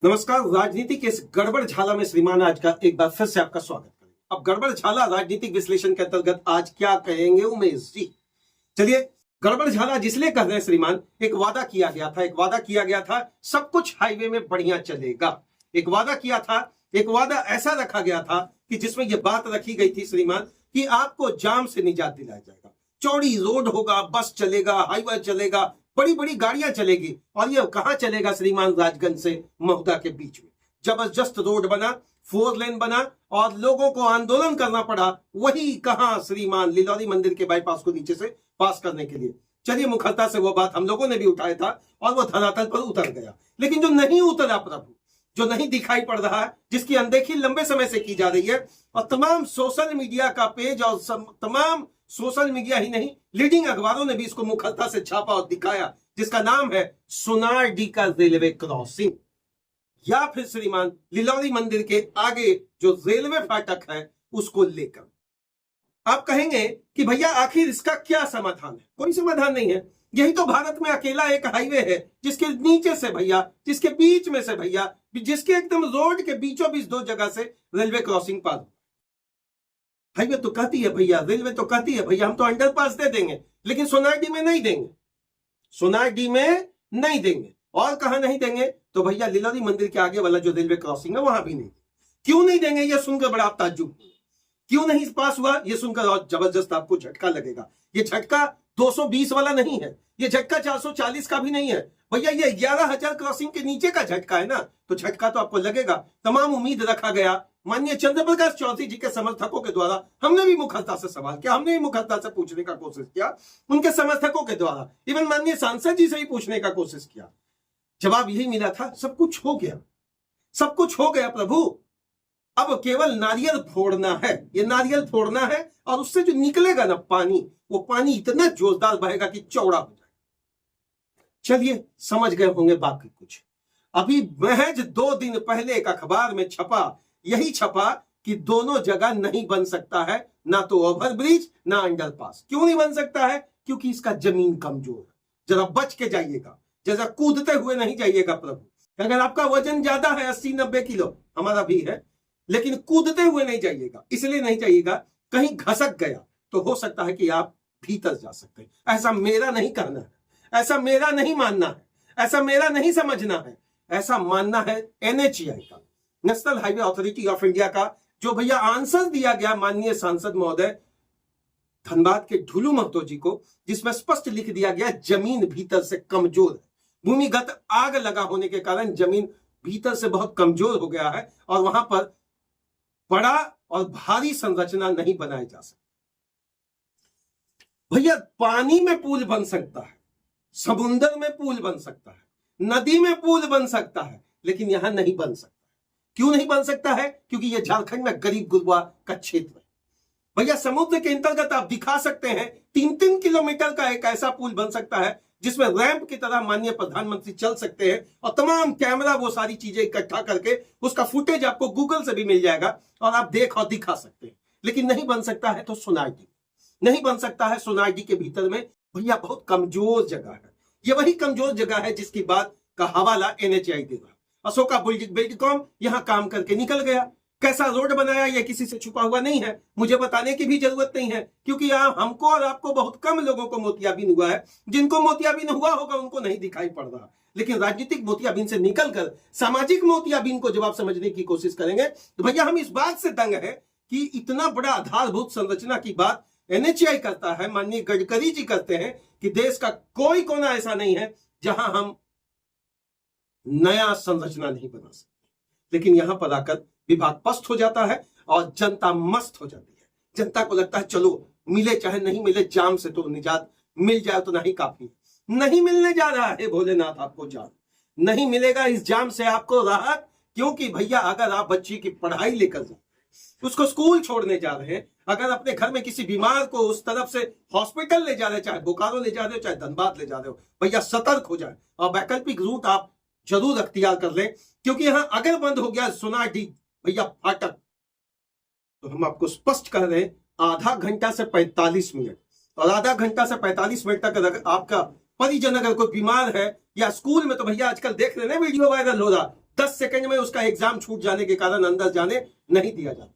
नमस्कार। राजनीति के इस गड़बड़ झाला में श्रीमान आज का एक बार फिर से आपका स्वागत करें। अब गड़बड़ झाला राजनीतिक विश्लेषण के अंतर्गत आज क्या कहेंगे उमेश जी? चलिए, गड़बड़ झाला जिसलिए कह रहे हैं श्रीमान, एक वादा किया गया था सब कुछ हाईवे में बढ़िया चलेगा। एक वादा ऐसा रखा गया था कि जिसमें यह बात रखी गई थी श्रीमान कि आपको जाम से निजात दिलाया जाएगा। चौड़ी रोड होगा, बस चलेगा, हाईवे चलेगा, बड़ी बड़ी गाड़ियां चलेगी। और ये कहां चलेगा श्रीमान? राजगंज से महुदा के बीच में जबरदस्त रोड बना, 4 लेन बना और लोगों को आंदोलन करना पड़ा। वही कहां श्रीमान? लिलौरी मंदिर के बाईपास को नीचे से पास करने के लिए। चलिए, मुखरता से वो बात हम लोगों ने भी उठाया था और वो धरातल पर उतर गया। लेकिन जो नहीं उतरा प्रभु, जो नहीं दिखाई पड़ रहा है, जिसकी अनदेखी लंबे समय से की जा रही है और तमाम सोशल मीडिया का पेज और तमाम सोशल मीडिया ही नहीं, लीडिंग अखबारों ने भी इसको मुखरता से छापा और दिखाया, जिसका नाम है सोनारडी का रेलवे क्रॉसिंग, या फिर श्रीमान लिलौरी मंदिर के आगे जो रेलवे फाटक है उसको लेकर। आप कहेंगे कि भैया आखिर इसका क्या समाधान है? कोई समाधान नहीं है। यही तो भारत में अकेला एक हाईवे है जिसके नीचे से भैया, जिसके बीच में से भैया, जिसके एकदम रोड के बीचों बीच 2 जगह से रेलवे क्रॉसिंग पार। हाईवे तो कहती है भैया, रेलवे तो कहती है भैया हम तो अंडरपास दे देंगे, लेकिन सोनारडी में नहीं देंगे। सोनारडी में नहीं देंगे। और कहां नहीं देंगे? तो भैया लिलौरी मंदिर के आगे वाला जो रेलवे क्रॉसिंग है वहां भी नहीं। क्यों नहीं देंगे? यह सुनकर बड़ा आप ताज्जुब, क्यों नहीं पास हुआ यह सुनकर और जबरदस्त आपको झटका लगेगा। यह झटका 220 वाला नहीं है, यह झटका 440 का भी नहीं है भैया, ये 11,000 क्रॉसिंग के नीचे का झटका है ना। तो झटका तो आपको लगेगा। तमाम उम्मीद रखा गया माननीय चंद्रप्रकाश चौधरी जी के समर्थकों के द्वारा। हमने भी मुखरता से सवाल किया, हमने भी मुखरता से पूछने का कोशिश किया, उनके समर्थकों के द्वारा, इवन माननीय सांसद जी से भी पूछने का कोशिश किया। जवाब यही मिला था, सब कुछ हो गया, सब कुछ हो गया प्रभु, अब केवल नारियल फोड़ना है। ये नारियल फोड़ना है और उससे जो निकलेगा ना पानी, वो पानी इतना जोरदार बहेगा कि चौड़ा हो जाएगा। चलिए, समझ गए होंगे बाकी कुछ। अभी महज 2 दिन पहले एक अखबार में यही छपा कि दोनों जगह नहीं बन सकता है, ना तो ओवरब्रिज ना अंडरपास। क्यों नहीं बन सकता है? क्योंकि इसका जमीन कमजोर है। जरा बच के जाइएगा, जरा कूदते हुए नहीं जाइएगा प्रभु। अगर आपका वजन ज्यादा है 80-90 किलो, हमारा भी है, लेकिन कूदते हुए नहीं जाइएगा। इसलिए नहीं जाइएगा, कहीं घसक गया तो हो सकता है कि आप भीतर जा सकते हैं। ऐसा मेरा नहीं करना है, ऐसा मेरा नहीं मानना है, ऐसा मेरा नहीं समझना है, ऐसा मानना है NHAI का, national highway authority of India का, जो भैया आंसर दिया गया माननीय सांसद महोदय धनबाद के ढुलू महतो जी को, जिसमें स्पष्ट लिख दिया गया जमीन भीतर से कमजोर है। भूमिगत आग लगा होने के कारण जमीन भीतर से बहुत कमजोर हो गया है और वहां पर बड़ा और भारी संरचना नहीं बनाया जा सकता। भैया पानी में पुल बन सकता है, समुद्र में पुल बन सकता है, नदी में पुल बन सकता है, लेकिन यहां नहीं बन सकता। क्यों नहीं बन सकता है? क्योंकि यह झारखंड में गरीब गुरबा का क्षेत्र है। भैया समुद्र के अंतर्गत आप दिखा सकते हैं 3-3 किलोमीटर का एक ऐसा पुल बन सकता है जिसमें रैंप की तरह माननीय प्रधानमंत्री चल सकते हैं और तमाम कैमरा वो सारी चीजें इकट्ठा करके उसका फुटेज आपको गूगल से भी मिल जाएगा और आप देख और दिखा सकते हैं। लेकिन नहीं बन सकता है तो सोनारडी नहीं बन सकता है। सोनारडी के भीतर में भैया बहुत कमजोर जगह है। ये वही कमजोर जगह है जिसकी बात का हवाला NHAI देगा। अशोका बिल्डकॉम यहां काम करके निकल गया। कैसा रोड बनाया यह किसी से छुपा हुआ नहीं है, मुझे बताने की भी जरूरत नहीं है, क्योंकि यहां हमको और आपको बहुत कम लोगों को मोतियाबिंद हुआ है। जिनको मोतियाबिंद हुआ होगा उनको नहीं दिखाई पड़ रहा, लेकिन राजनीतिक मोतियाबिंद से निकलकर सामाजिक मोतियाबिंद को जब आप समझने की कोशिश करेंगे तो भैया हम इस बात से दंग है कि इतना बड़ा आधारभूत संरचना की बात NHAI करता है, माननीय गडकरी जी करते हैं कि देश का कोई कोना ऐसा नहीं है जहां हम नया संरचना नहीं बना सकते। लेकिन यहां पर आकर विभाग पस्त हो जाता है और जनता मस्त हो जाती है। जनता को लगता है चलो मिले चाहे नहीं मिले, जाम से तो निजात मिल जाए तो नहीं काफी। नहीं मिलने जा रहा है भोलेनाथ आपको जाम, नहीं मिलेगा इस जाम से आपको राहत। क्योंकि भैया अगर आप बच्ची की पढ़ाई लेकर जाए, उसको स्कूल छोड़ने जा रहे हैं, अगर अपने घर में किसी बीमार को उस तरफ से हॉस्पिटल ले जा रहे, चाहे बोकारो ले जा रहे हो चाहे धनबाद ले जा रहे हो, भैया सतर्क हो जाए और वैकल्पिक रूट आप जरूर अख्तियार कर लें। क्योंकि यहां अगर बंद हो गया सोनारडी भैया फाटक, तो हम आपको स्पष्ट कह रहे हैं आधा घंटा से 45 मिनट, और आधा घंटा से 45 मिनट तक अगर आपका परिजन अगर कोई बीमार है या स्कूल में, तो भैया आजकल देख रहे हैं वीडियो वायरल हो रहा, 10 सेकंड में उसका एग्जाम छूट जाने के कारण अंदर जाने नहीं दिया जाता।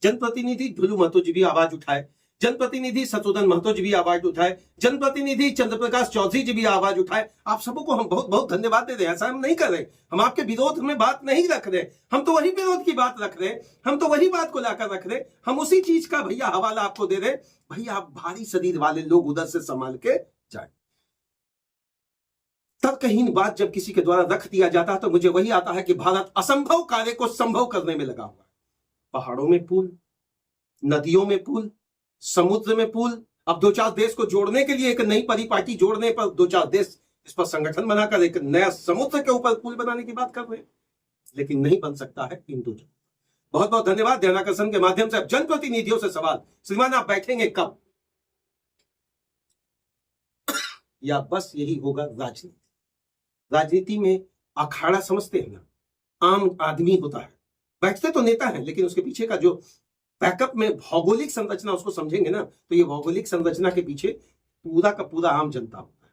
जनप्रतिनिधि ढुलू महतो जी भी आवाज उठाए, जनप्रतिनिधि सतोदन महतो जी भी आवाज उठाए, जनप्रतिनिधि चंद्रप्रकाश चौधरी जी भी आवाज उठाए। आप सबको हम बहुत बहुत धन्यवाद दे रहे हैं। ऐसा हम नहीं कर रहे, हम आपके विरोध में बात नहीं रख रहे, हम तो वही विरोध की बात रख रहे, हम तो वही बात को लाकर रख रहे, हम उसी चीज का भैया हवाला आपको दे रहे। भैया आप भारी शरीर वाले लोग उधर से संभाल के जाए। तर्कहीन बात जब किसी के द्वारा रख दिया जाता है तो मुझे वही आता है कि भारत असंभव कार्य को संभव करने में लगा हुआ है। पहाड़ों में पुल, नदियों में पुल, समुद्र में पुल, अब 2-4 देश को जोड़ने के लिए एक नई परिपाटी जोड़ने पर 2-4 देश इस पर संगठन बनाकर एक नया समुद्र के ऊपर पुल बनाने की बात कर रहे हैं, लेकिन नहीं बन सकता है इन दो। बहुत बहुत धन्यवाद। ध्यानाकर्षण के माध्यम से अब जनप्रतिनिधियों से सवाल, श्रीमान आप बैठेंगे कब, या बस यही होगा राजनीति? राजनीति में अखाड़ा समझते हैं ना, आम आदमी होता है, बैठते तो नेता है, लेकिन उसके पीछे का जो बैकअप में भौगोलिक संरचना उसको समझेंगे ना, तो ये भौगोलिक संरचना के पीछे पूरा का पूरा आम जनता होता है।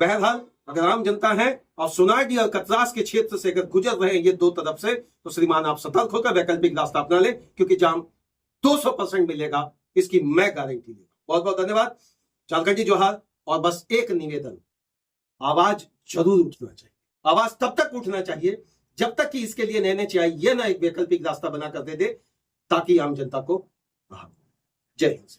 बहरहाल अगर आम जनता है और सोनाडी और कतरास के क्षेत्र से अगर गुजर रहे हैं ये दो तरफ से, तो श्रीमान आप सतर्क होकर वैकल्पिक रास्ता अपना ले, क्योंकि जाम 200% मिलेगा, इसकी मैं गारंटी दूंगा। बहुत बहुत धन्यवाद। झारखंडी जोहार। और बस एक निवेदन, आवाज जरूर उठना चाहिए। आवाज तब तक उठना चाहिए जब तक कि इसके लिए NHAI ये ना एक वैकल्पिक रास्ता बनाकर दे दे, ताकि आम जनता को जय हिंद।